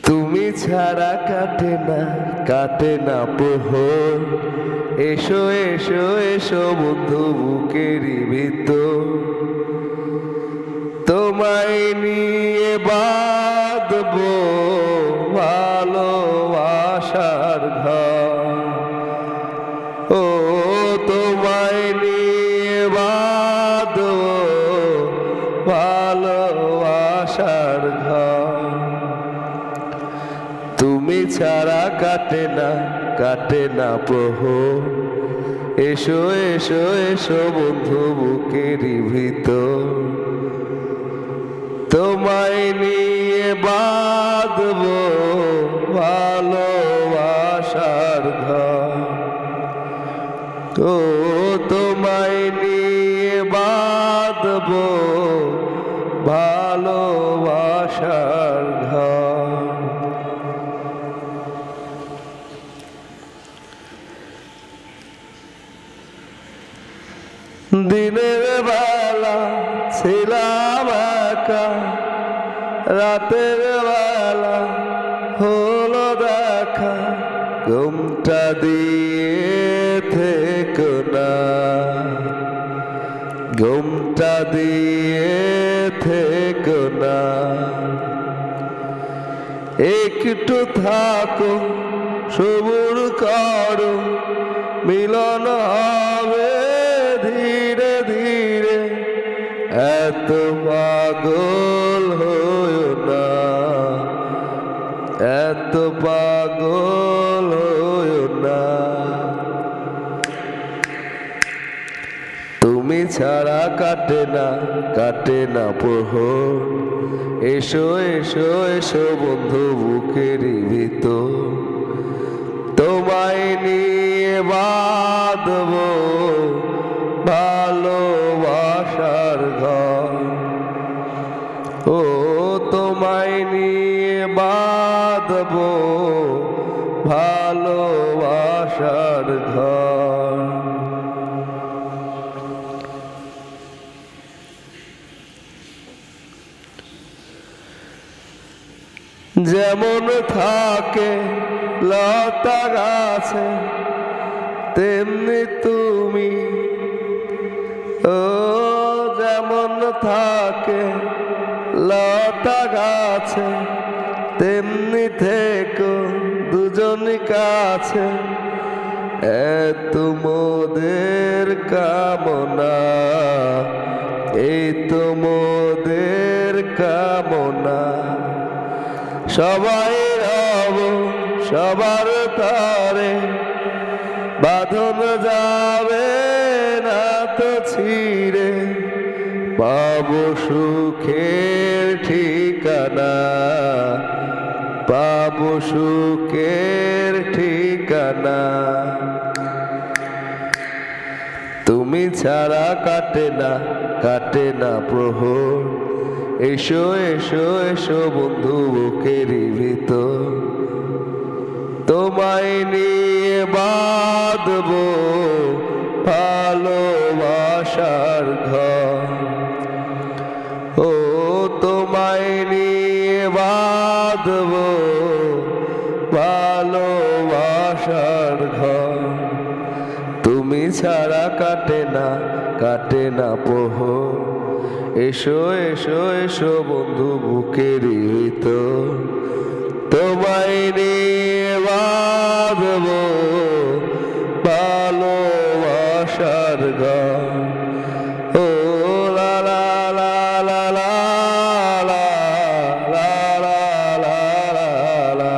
তুমি ছাড়া কাটে না প্রহর। এসো এসো এসো বন্ধু বুকেরই ভিতর, তোমায় নিয়ে বাঁধবো ভালোবাসার ঘর। ও তোমায় নিয়ে বাঁধবো ভালোবাসার ঘর। তুমি ছাড়া কাটে না প্রহর। এসো এসো এসো বন্ধু বুকেরই ভিতর, তোমায় নিয়ে বাঁধবো ভালোবাসার ঘর। ও তোমায় নিয়ে বাঁধবো ভালোবাসার ঘর। দিনের বেলা ছিলাম একা, রাতের বেলা হলো দেখা। ঘুমটা দিয়ে থেকো না, ঘুমটা দিয়ে থেকো না। একটু থাকো সবুর করো, মিলন হবে ধীরে ধীরে। এত পাগল হইও না, এত পাগল হইও না। তুমি ছাড়া কাটে না প্রহর। এসো এসো এসো বন্ধু বুকেরই ভিতর, তোমায় নিয়ে বাঁধবো ভালোবাসার ঘর। ও তোমায় নিয়ে বাঁধবো ভালোবাসার ঘর। যেমন থাকে লতা গাছে তেমনি তুমি, ও যেমন থাকে লতা গাছে তেমনি থেকো দুজন কাছে। এত মোদের কামনা, এই তো মোদের কামনা। সবাই রব সবার তরে, বাঁধন যাবে না তো ছিঁড়ে। পাবো সুখের ঠিকানা, পাবো সুখের ঠিকানা। তুমি ছাড়া কাটে না প্রহর। এসো এসো এসো বন্ধু বুকেরই ভিতর, তোমায় নিয়ে বাঁধবো ভালোবাসার ঘর। ও তোমায় নিয়ে বাঁধবো ভালোবাসার ঘর। তুমি ছাড়া কাটে না প্রহর। এসো এসো এসো বন্ধু বুকেরই ভিতর, তোমায় নিয়ে বাঁধবো ভালোবাসার ঘর। ও লা লা লা লা লা লা লা লা লা লা।